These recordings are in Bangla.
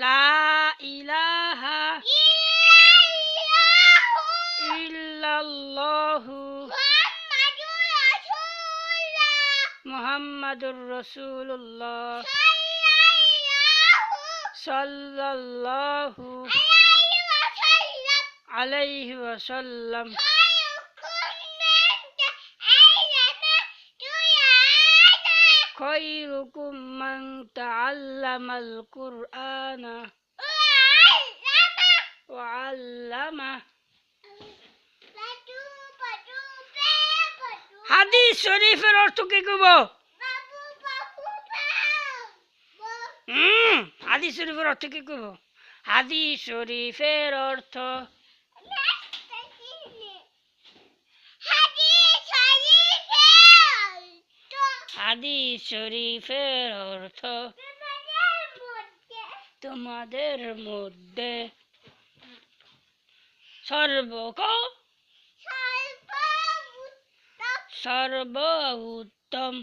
লা ইলাহা ইল্লাল্লাহু মুহাম্মাদুর রাসূলুল্লাহ সাল্লাল্লাহু আলাইহি ওয়াসাল্লাম। خيركم من تعلم القرآن وعلمه। হাদিস শরীফের অর্থ কি কইব? হাদিস শরীফের অর্থ কি কইব? হাদিস শরীফের অর্থ হাদিস শরীফের অর্থ তোমাদের মধ্যে সর্বোত্তম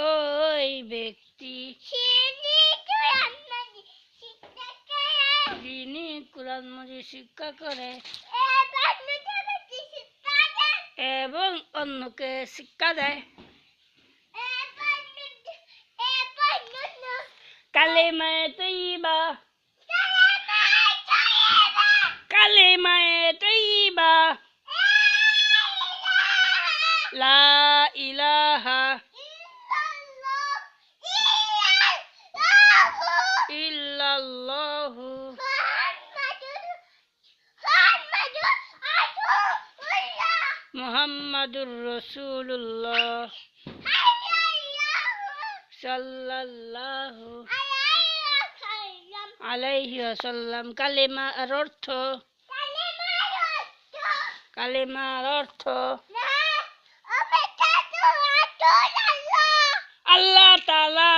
ওই ব্যক্তি যিনি কুরআন মাজিদ শিক্ষা করে এবং অন্যকে শিক্ষা দেয়। কালেমায়ে তৈয়্যিবা কালেমায়ে তৈয়্যিবা লা ইলাহা ইল্লাল্লাহু মুহাম্মাদুর রাসূলুল্লাহ সাল্লাল্লাহু আলাইহি ওয়াসাল্লাম। কালেমার অর্থ আল্লাহ তাআলা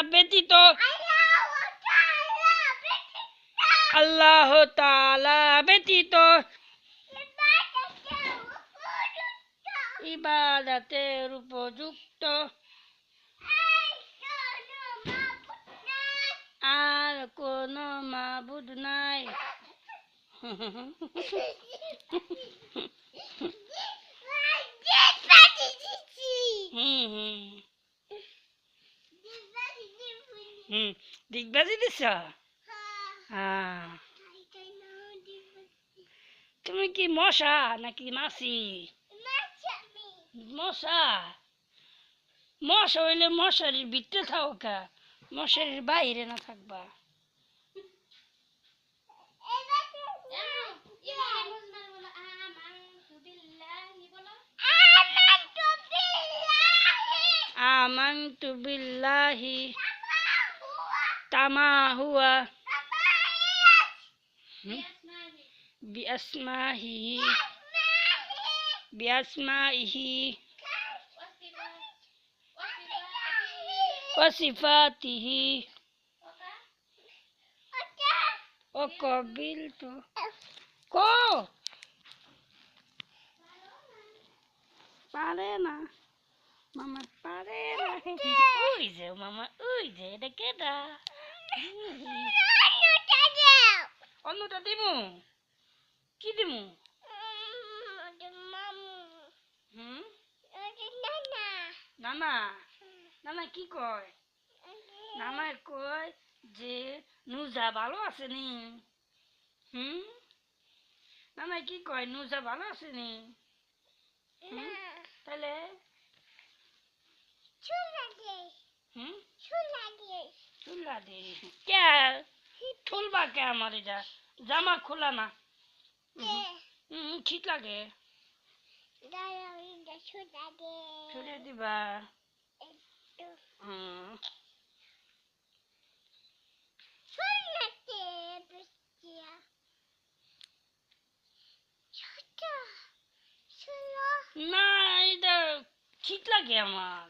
ব্যতীত ইবাদতের উপযুক্ত আর কোনো মাবুদ নাই। দিগবাজি দিছ? তুমি কি মশা নাকি মাছি? মশা হইলে মশারির ভিতরে থাকা, মশারির বাইরে না থাকবা। আমানতু বিল্লাহি তামা হুয়া বিআসমাইহি ওয়া সিফাতিহি ও কবিলতু কো পারে না মামা, পারে না। ওই যে মামা, ওই যে এটা কেডা? অন্যটা দিমু? কি দিমু? নানা নানা কি কয়? নানা কয় যে নুজা ভালো আছে নি? নানা কি কয়? নুজা ভালো আছে নি? তাহলে চুলা দে কে? খুলবা কে আমার এটা? জামা খোলা না, ঠিক লাগে। ছুড়ে দিবা? না, এটা ঠিক লাগে আমার।